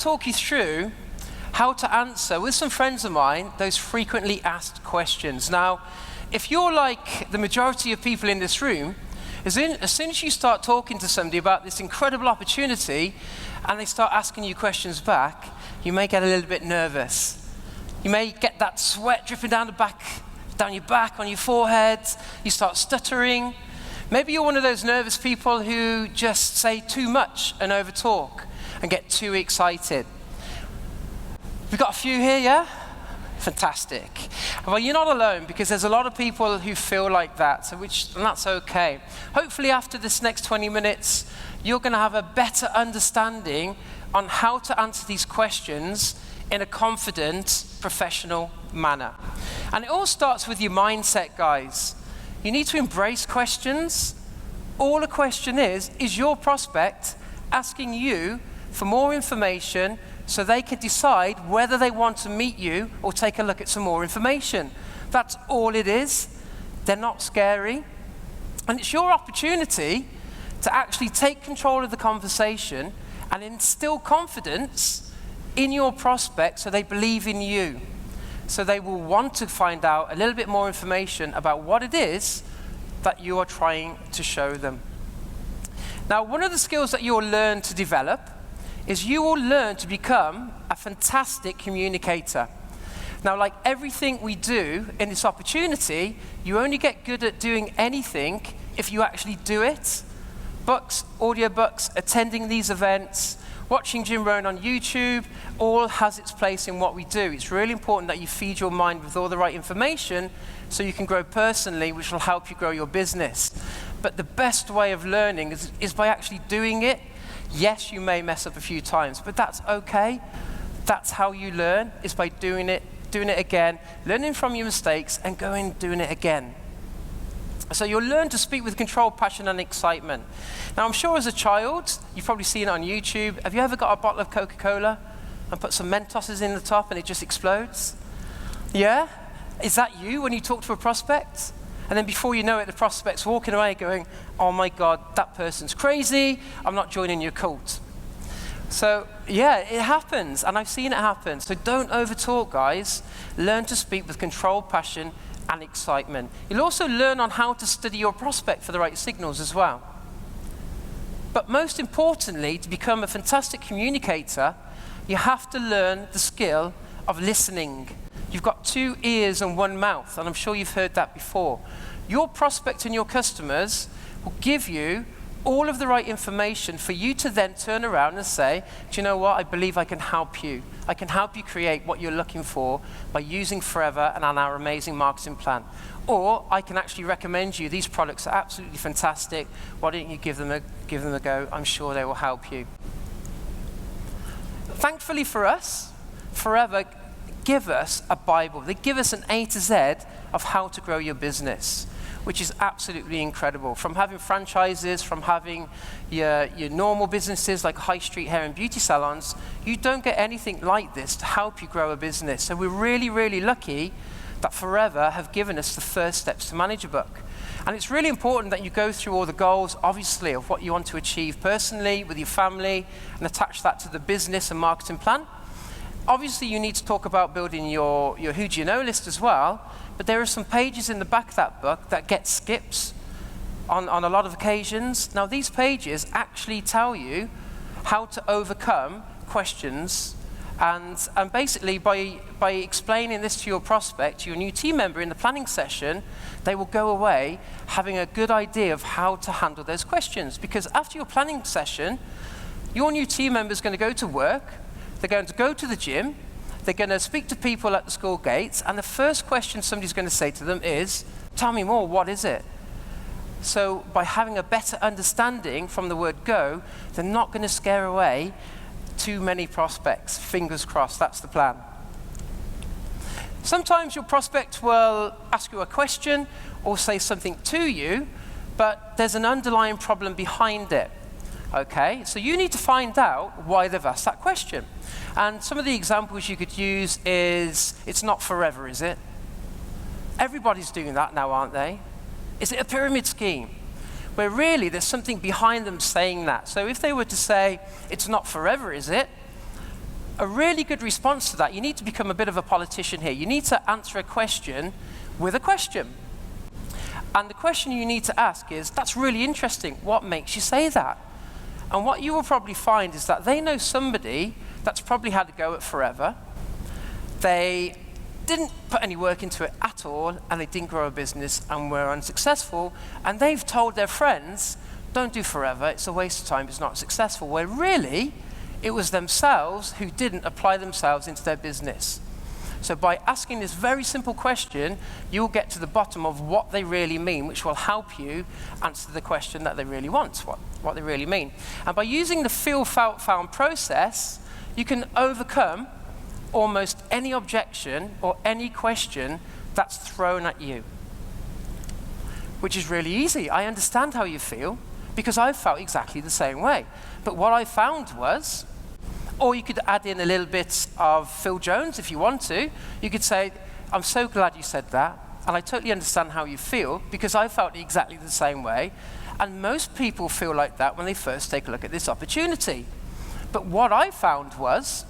talk you through how to answer, with some friends of mine, those frequently asked questions. Now, if you're like the majority of people in this room, as soon as you start talking to somebody about this incredible opportunity and they start asking you questions back, you may get a little bit nervous. You may get that sweat dripping down your back, on your forehead. You start stuttering. Maybe you're one of those nervous people who just say too much and overtalk and get too excited. We've got a few here, yeah? Fantastic. Well, you're not alone, because there's a lot of people who feel like that, and that's okay. Hopefully after this next 20 minutes, you're going to have a better understanding on how to answer these questions in a confident, professional manner. And it all starts with your mindset, guys. You need to embrace questions. All a question is your prospect asking you for more information so they can decide whether they want to meet you or take a look at some more information. That's all it is. They're not scary. And it's your opportunity to actually take control of the conversation and instill confidence in your prospect so they believe in you. So they will want to find out a little bit more information about what it is that you are trying to show them. Now, one of the skills that you'll learn to develop is you will learn to become a fantastic communicator. Now, like everything we do in this opportunity, you only get good at doing anything if you actually do it. Books, audiobooks, attending these events, watching Jim Rohn on YouTube, all has its place in what we do. It's really important that you feed your mind with all the right information so you can grow personally, which will help you grow your business. But the best way of learning is by actually doing it. Yes, you may mess up a few times, but that's okay. That's how you learn, is by doing it again, learning from your mistakes and doing it again. So you'll learn to speak with control, passion, and excitement. Now, I'm sure as a child, you've probably seen it on YouTube. Have you ever got a bottle of Coca-Cola and put some Mentoses in the top and it just explodes? Yeah? Is that you when you talk to a prospect? And then before you know it, the prospect's walking away going, oh my God, that person's crazy. I'm not joining your cult. So yeah, it happens, and I've seen it happen. So don't overtalk, guys. Learn to speak with control, passion, and excitement. You'll also learn on how to study your prospect for the right signals as well. But most importantly, to become a fantastic communicator, you have to learn the skill of listening. You've got 2 ears and 1 mouth, and I'm sure you've heard that before. Your prospect and your customers will give you all of the right information for you to then turn around and say, do you know what, I believe I can help you. I can help you create what you're looking for by using Forever and on our amazing marketing plan. Or I can actually recommend you, these products are absolutely fantastic. Why don't you give them a go? I'm sure they will help you. Thankfully for us, Forever give us a Bible. They give us an A to Z of how to grow your business, which is absolutely incredible. From having franchises, from having your normal businesses like high street hair and beauty salons, you don't get anything like this to help you grow a business. So we're really, really lucky that Forever have given us the first steps to manage a book. And it's really important that you go through all the goals, obviously, of what you want to achieve personally, with your family, and attach that to the business and marketing plan. Obviously, you need to talk about building your who do you know list as well, but there are some pages in the back of that book that get skipped on a lot of occasions. Now, these pages actually tell you how to overcome questions, and basically by explaining this to your prospect, your new team member in the planning session, they will go away having a good idea of how to handle those questions. Because after your planning session, your new team member is going to go to work, they're going to go to the gym, they're going to speak to people at the school gates, and the first question somebody's going to say to them is, tell me more, what is it? So by having a better understanding from the word go, they're not going to scare away too many prospects. Fingers crossed, that's the plan. Sometimes your prospect will ask you a question or say something to you, but there's an underlying problem behind it. Okay, so you need to find out why they've asked that question. And some of the examples you could use is, it's not forever, is it? Everybody's doing that now, aren't they? Is it a pyramid scheme? Where really there's something behind them saying that. So if they were to say, it's not forever, is it? a really good response to that, you need to become a bit of a politician here. You need to answer a question with a question. And the question you need to ask is, that's really interesting. What makes you say that? And what you will probably find is that they know somebody that's probably had to go at forever. They didn't put any work into it at all, and they didn't grow a business and were unsuccessful. And they've told their friends, don't do forever, it's a waste of time, it's not successful. Where really, it was themselves who didn't apply themselves into their business. So by asking this very simple question, you'll get to the bottom of what they really mean, which will help you answer the question that they really want, what they really mean. And by using the feel, felt, found process, you can overcome almost any objection or any question that's thrown at you, which is really easy. I understand how you feel because I felt exactly the same way. But what I found was, or you could add in a little bit of Phil Jones if you want to. You could say, I'm so glad you said that, and I totally understand how you feel, because I felt exactly the same way. And most people feel like that when they first take a look at this opportunity. But what I found was,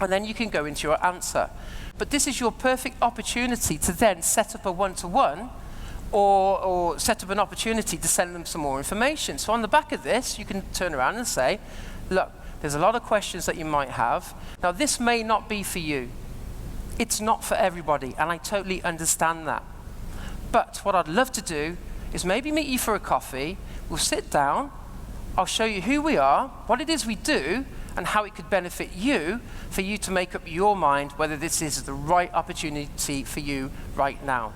and then you can go into your answer. But this is your perfect opportunity to then set up a one-to-one, or set up an opportunity to send them some more information. So on the back of this, you can turn around and say, look, there's a lot of questions that you might have. Now, this may not be for you. It's not for everybody, and I totally understand that. But what I'd love to do is maybe meet you for a coffee. We'll sit down. I'll show you who we are, what it is we do, and how it could benefit you for you to make up your mind whether this is the right opportunity for you right now.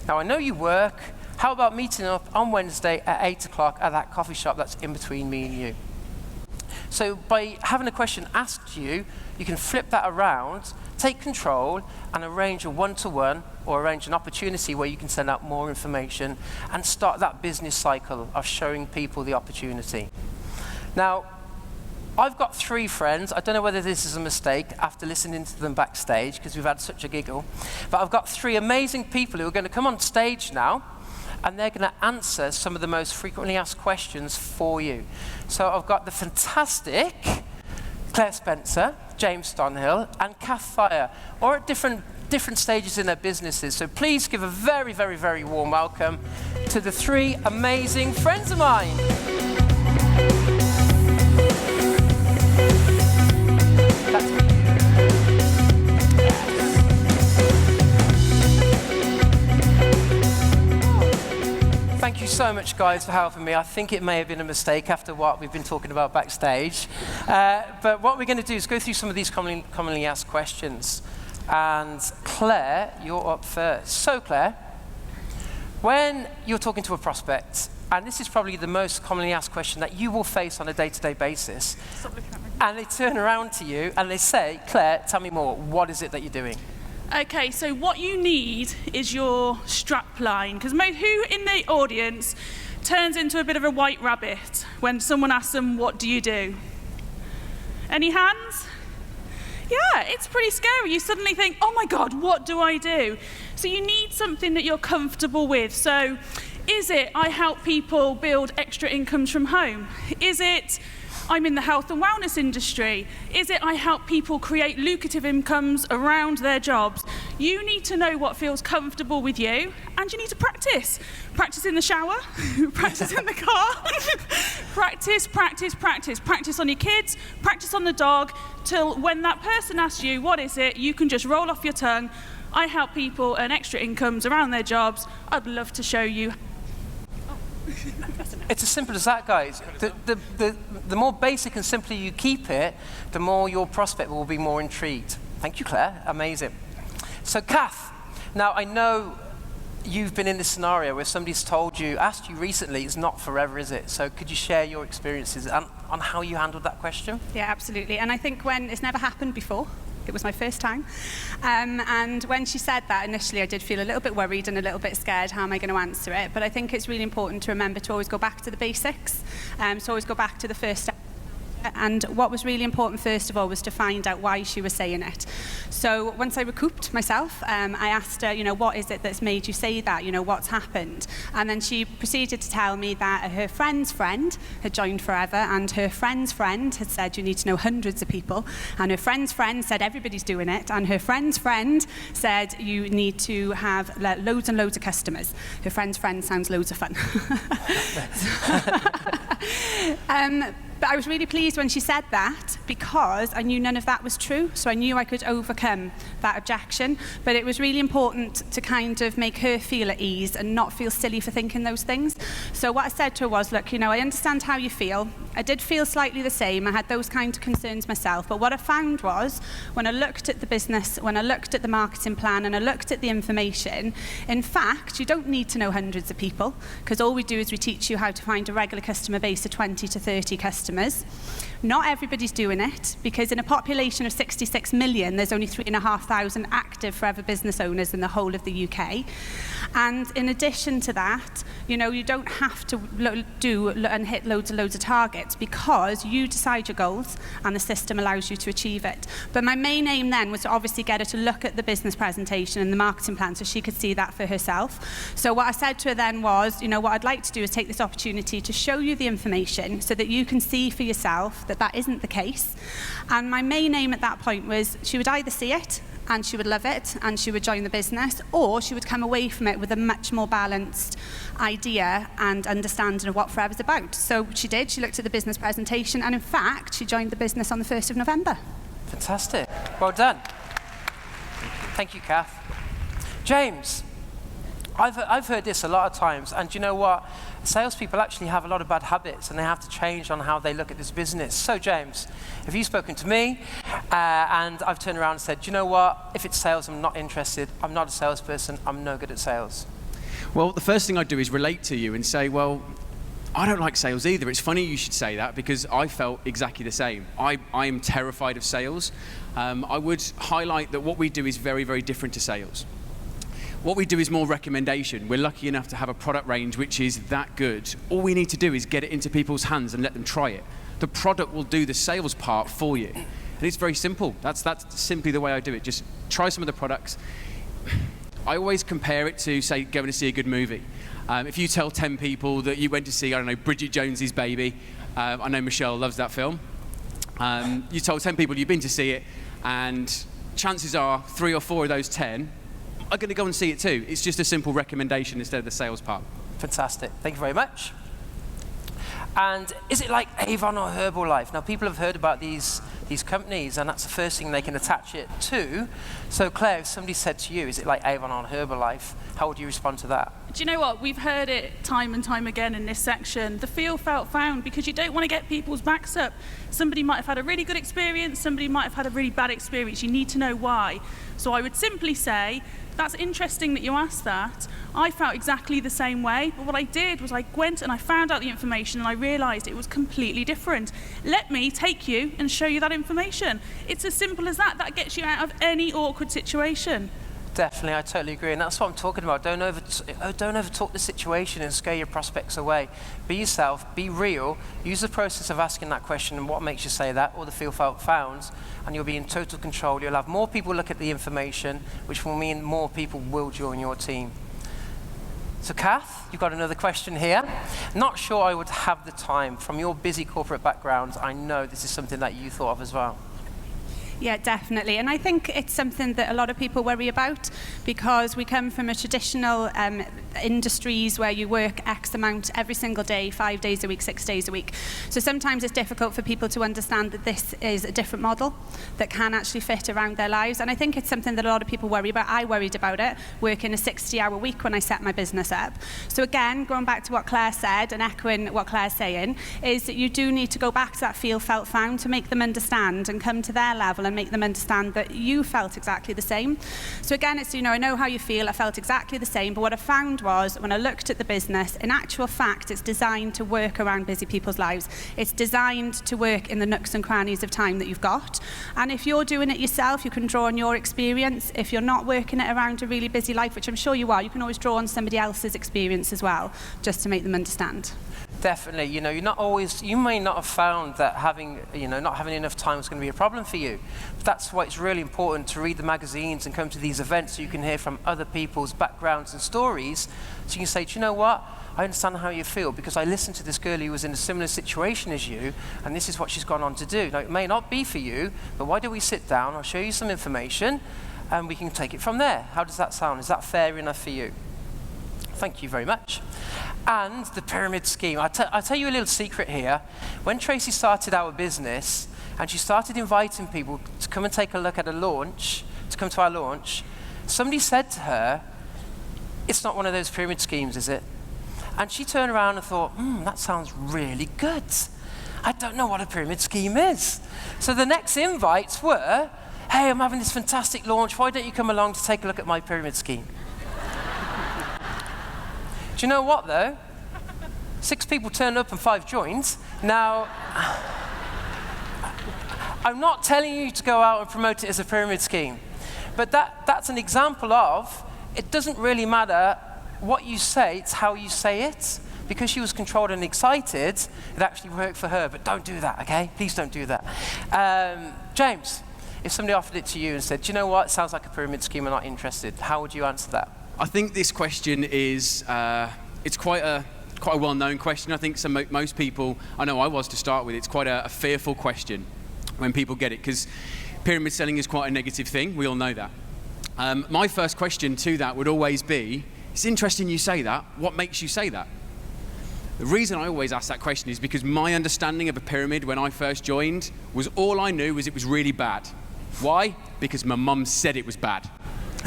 Now, I know you work. How about meeting up on Wednesday at 8 o'clock at that coffee shop that's in between me and you? So by having a question asked you, you can flip that around, take control, and arrange a one-to-one or arrange an opportunity where you can send out more information and start that business cycle of showing people the opportunity. Now, I've got 3 friends. I don't know whether this is a mistake after listening to them backstage, because we've had such a giggle. But I've got 3 amazing people who are going to come on stage now, and they're going to answer some of the most frequently asked questions for you. So I've got the fantastic Claire Spencer, James Stonhill, and Kath Fire, all at different stages in their businesses. So please give a very, very, very warm welcome to the 3 amazing friends of mine. Thank you so much, guys, for helping me. I think it may have been a mistake after what we've been talking about backstage. But what we're going to do is go through some of these commonly asked questions. And Claire, you're up first. So, Claire, when you're talking to a prospect, and this is probably the most commonly asked question that you will face on a day-to-day basis, and they turn around to you and they say, Claire, tell me more. What is it that you're doing? Okay, so what you need is your strap line, because who in the audience turns into a bit of a white rabbit when someone asks them, what do you do? Any hands? Yeah, it's pretty scary. You suddenly think, oh my God, what do I do? So you need something that you're comfortable with. So is it I help people build extra incomes from home? Is it I'm in the health and wellness industry? Is it I help people create lucrative incomes around their jobs? You need to know what feels comfortable with you, and you need to practice. Practice in the shower, practice in the car, practice, practice, practice. Practice on your kids, practice on the dog, till when that person asks you, what is it, you can just roll off your tongue, I help people earn extra incomes around their jobs. I'd love to show you. It's as simple as that, guys. The more basic and simpler you keep it, the more your prospect will be more intrigued. Thank you, Claire. Amazing. So, Kath, now I know you've been in this scenario where somebody's asked you recently, it's not forever, is it? So could you share your experiences on how you handled that question? Yeah, absolutely. And I think when it's never happened before, it was my first time. And when she said that, initially I did feel a little bit worried and a little bit scared, how am I going to answer it? But I think it's really important to remember to always go back to the basics. So always go back to the first step. And what was really important, first of all, was to find out why she was saying it. So once I recouped myself, I asked her, what is it that's made you say that? What's happened? And then she proceeded to tell me that her friend's friend had joined Forever, and her friend's friend had said, you need to know hundreds of people. And her friend's friend said, everybody's doing it. And her friend's friend said, you need to have loads and loads of customers. Her friend's friend sounds loads of fun. But I was really pleased when she said that, because I knew none of that was true, so I knew I could overcome that objection. But it was really important to kind of make her feel at ease and not feel silly for thinking those things. So what I said to her was, look, I understand how you feel. I did feel slightly the same. I had those kind of concerns myself. But what I found was, when I looked at the business, when I looked at the marketing plan, and I looked at the information, in fact, you don't need to know hundreds of people, because all we do is we teach you how to find a regular customer base of 20 to 30 customers. Not everybody's doing it, because in a population of 66 million, there's only 3,500 active Forever business owners in the whole of the UK. And in addition to that, you don't have to do and hit loads and loads of targets, because you decide your goals and the system allows you to achieve it. But my main aim then was to obviously get her to look at the business presentation and the marketing plan so she could see that for herself. So what I said to her then was, what I'd like to do is take this opportunity to show you the information so that you can see for yourself that that isn't the case. And my main aim at that point was, she would either see it and she would love it and she would join the business, or she would come away from it with a much more balanced idea and understanding of what Forever's about. So she did. She looked at the business presentation, and in fact, she joined the business on the 1st of November. Fantastic. Well done. Thank you, Kath. James, I've heard this a lot of times, and you know what? Salespeople actually have a lot of bad habits, and they have to change on how they look at this business. So, James, have you spoken to me, and I've turned around and said, you know what? If it's sales, I'm not interested. I'm not a salesperson. I'm no good at sales. Well, the first thing I'd do is relate to you and say, well, I don't like sales either. It's funny you should say that, because I felt exactly the same. I am terrified of sales. I would highlight that what we do is very, very different to sales. What we do is more recommendation. We're lucky enough to have a product range which is that good. All we need to do is get it into people's hands and let them try it. The product will do the sales part for you. And it's very simple. That's simply the way I do it. Just try some of the products. I always compare it to, say, going to see a good movie. If you tell 10 people that you went to see, I don't know, Bridget Jones's Baby, I know Michelle loves that film. You told 10 people you've been to see it, and chances are 3 or 4 of those 10 are going to go and see it too. It's just a simple recommendation instead of the sales part. Fantastic. Thank you very much. And is it like Avon or Herbalife? Now, people have heard about these companies, and that's the first thing they can attach it to. So, Claire, if somebody said to you, is it like Avon or Herbalife, how would you respond to that? Do you know what? We've heard it time and time again in this section. The feel, felt, found, because you don't want to get people's backs up. Somebody might have had a really good experience, somebody might have had a really bad experience. You need to know why. So I would simply say, that's interesting that you asked that. I felt exactly the same way, but what I did was I went and I found out the information and I realised it was completely different. Let me take you and show you that information. It's as simple as that. That gets you out of any awkward situation. Definitely, I totally agree, and that's what I'm talking about. Don't overtalk the situation and scare your prospects away. Be yourself, be real, use the process of asking that question and what makes you say that, or the feel, felt, found, and you'll be in total control. You'll have more people look at the information, which will mean more people will join your team. So Kath, you've got another question here. Not sure I would have the time. From your busy corporate background, I know this is something that you thought of as well. Yeah, definitely. And I think it's something that a lot of people worry about, because we come from a traditional industries where you work X amount every single day, 5 days a week, 6 days a week. So sometimes it's difficult for people to understand that this is a different model that can actually fit around their lives. And I think it's something that a lot of people worry about. I worried about it, working a 60-hour week when I set my business up. So again, going back to what Claire said and echoing what Claire's saying, is that you do need to go back to that feel, felt, found to make them understand and come to their level and make them understand that you felt exactly the same. So again, it's, I know how you feel, I felt exactly the same, but what I found was, when I looked at the business, in actual fact, it's designed to work around busy people's lives. It's designed to work in the nooks and crannies of time that you've got. And if you're doing it yourself, you can draw on your experience. If you're not working it around a really busy life, which I'm sure you are, you can always draw on somebody else's experience as well, just to make them understand. Definitely. You know, you may not have found that not having enough time is going to be a problem for you. But that's why it's really important to read the magazines and come to these events so you can hear from other people's backgrounds and stories. So you can say, do you know what? I understand how you feel because I listened to this girl who was in a similar situation as you, and this is what she's gone on to do. Now, it may not be for you, but why don't we sit down? I'll show you some information, and we can take it from there. How does that sound? Is that fair enough for you? Thank you very much. And the pyramid scheme. I'll tell you a little secret here. When Tracy started our business, and she started inviting people to come and take a look at a launch, to come to our launch, somebody said to her, "It's not one of those pyramid schemes, is it?" And she turned around and thought, that sounds really good. I don't know what a pyramid scheme is. So the next invites were, "Hey, I'm having this fantastic launch. Why don't you come along to take a look at my pyramid scheme?" Do you know what, though? 6 people turned up and 5 joined. Now, I'm not telling you to go out and promote it as a pyramid scheme, but that's an example of, it doesn't really matter what you say, it's how you say it. Because she was controlled and excited, it actually worked for her, but don't do that, okay? Please don't do that. James, if somebody offered it to you and said, do you know what, it sounds like a pyramid scheme, I'm not interested, how would you answer that? I think this question is, it's quite a well-known question. I think most people, I know I was to start with, it's quite a fearful question when people get it, because pyramid selling is quite a negative thing, we all know that. My first question to that would always be, it's interesting you say that. What makes you say that? The reason I always ask that question is because my understanding of a pyramid when I first joined was all I knew was it was really bad. Why? Because my mum said it was bad.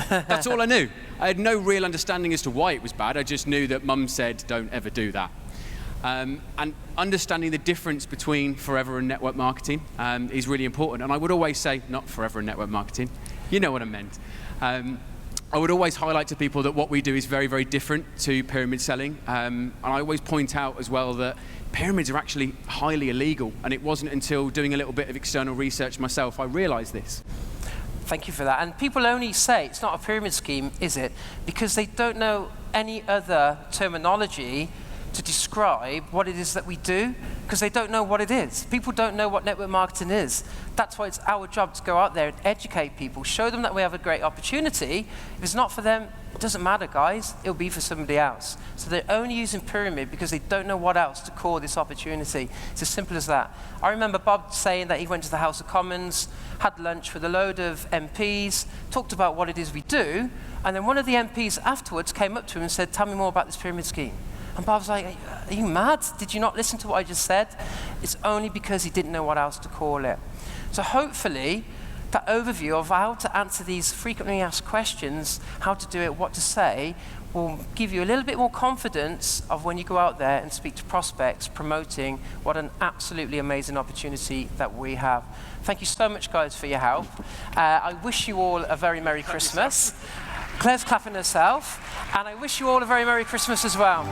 That's all I knew. I had no real understanding as to why it was bad. I just knew that mum said, don't ever do that. And understanding the difference between forever and network marketing is really important. And I would always say, not forever and network marketing. You know what I meant. I would always highlight to people that what we do is very, very different to pyramid selling. And I always point out as well that pyramids are actually highly illegal. And it wasn't until doing a little bit of external research myself I realized this. Thank you for that. And people only say it's not a pyramid scheme, is it? Because they don't know any other terminology to describe what it is that we do, because they don't know what it is. People don't know what network marketing is. That's why it's our job to go out there and educate people, show them that we have a great opportunity. If it's not for them, it doesn't matter, guys. It'll be for somebody else. So they're only using pyramid because they don't know what else to call this opportunity. It's as simple as that. I remember Bob saying that he went to the House of Commons, had lunch with a load of MPs, talked about what it is we do, and then one of the MPs afterwards came up to him and said, "Tell me more about this pyramid scheme." And Bob's like, "Are you mad? Did you not listen to what I just said?" It's only because he didn't know what else to call it. So hopefully, that overview of how to answer these frequently asked questions, how to do it, what to say, will give you a little bit more confidence of when you go out there and speak to prospects, promoting what an absolutely amazing opportunity that we have. Thank you so much, guys, for your help. I wish you all a very Merry Christmas. Claire's clapping herself, and I wish you all a very Merry Christmas as well.